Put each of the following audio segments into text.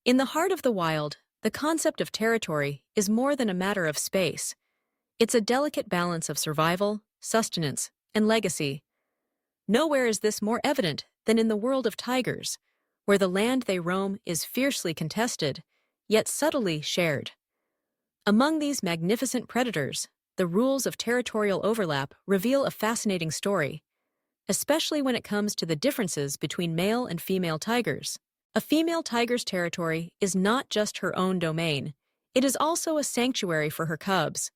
In the heart of the wild, the concept of territory is more than a matter of space. It's a delicate balance of survival, sustenance, and legacy. Nowhere is this more evident than in the world of tigers, where the land they roam is fiercely contested, yet subtly shared. Among these magnificent predators, the rules of territorial overlap reveal a fascinating story, especially when it comes to the differences between male and female tigers. A female tiger's territory is not just her own domain, it is also a sanctuary for her cubs.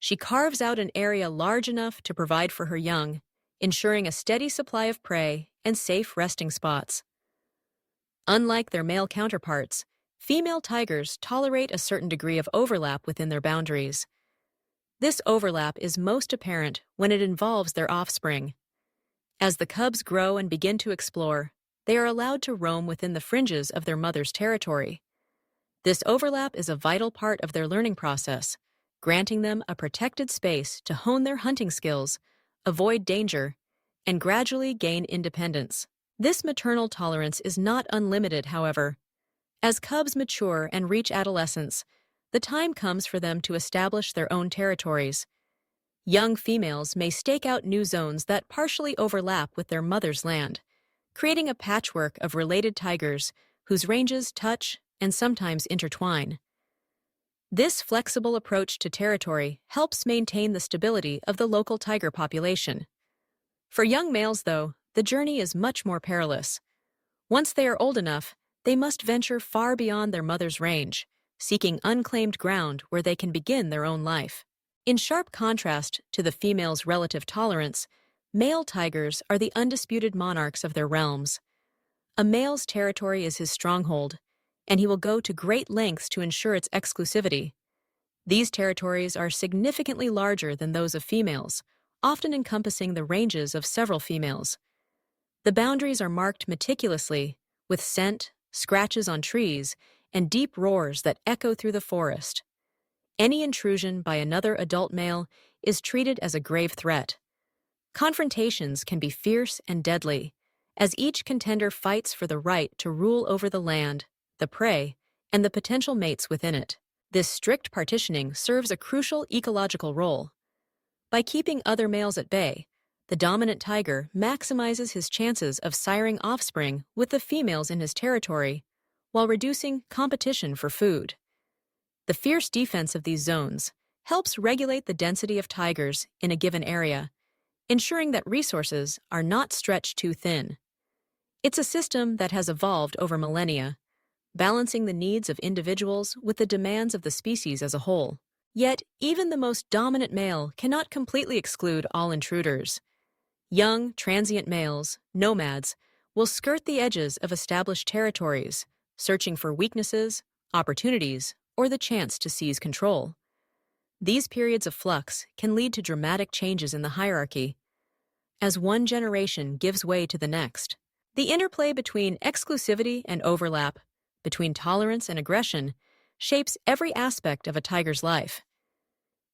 She carves out an area large enough to provide for her young, ensuring a steady supply of prey and safe resting spots. Unlike their male counterparts, female tigers tolerate a certain degree of overlap within their boundaries. This overlap is most apparent when it involves their offspring. As the cubs grow and begin to explore, they are allowed to roam within the fringes of their mother's territory. This overlap is a vital part of their learning process, granting them a protected space to hone their hunting skills, avoid danger, and gradually gain independence. This maternal tolerance is not unlimited, however. As cubs mature and reach adolescence, the time comes for them to establish their own territories. Young females may stake out new zones that partially overlap with their mother's land, creating a patchwork of related tigers whose ranges touch and sometimes intertwine. This flexible approach to territory helps maintain the stability of the local tiger population. For young males, though, the journey is much more perilous. Once they are old enough, they must venture far beyond their mother's range, seeking unclaimed ground where they can begin their own life. In sharp contrast to the female's relative tolerance, male tigers are the undisputed monarchs of their realms. A male's territory is his stronghold, and he will go to great lengths to ensure its exclusivity. These territories are significantly larger than those of females, often encompassing the ranges of several females. The boundaries are marked meticulously, with scent, scratches on trees, and deep roars that echo through the forest. Any intrusion by another adult male is treated as a grave threat. Confrontations can be fierce and deadly, as each contender fights for the right to rule over the land, the prey, and the potential mates within it. This strict partitioning serves a crucial ecological role. By keeping other males at bay, the dominant tiger maximizes his chances of siring offspring with the females in his territory, while reducing competition for food. The fierce defense of these zones helps regulate the density of tigers in a given area, ensuring that resources are not stretched too thin. It's a system that has evolved over millennia, balancing the needs of individuals with the demands of the species as a whole. Yet, even the most dominant male cannot completely exclude all intruders. Young, transient males, nomads, will skirt the edges of established territories, searching for weaknesses, opportunities, or the chance to seize control. These periods of flux can lead to dramatic changes in the hierarchy, as one generation gives way to the next. The interplay between exclusivity and overlap, between tolerance and aggression, shapes every aspect of a tiger's life.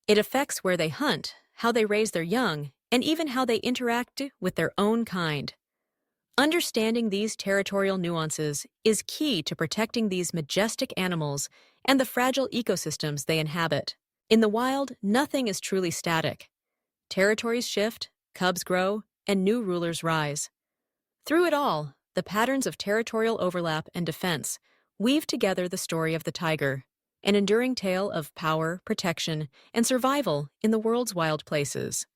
It affects where they hunt, how they raise their young, and even how they interact with their own kind. Understanding these territorial nuances is key to protecting these majestic animals and the fragile ecosystems they inhabit. In the wild, nothing is truly static. Territories shift, cubs grow, and new rulers rise. Through it all, the patterns of territorial overlap and defense weave together the story of the tiger, an enduring tale of power, protection, and survival in the world's wild places.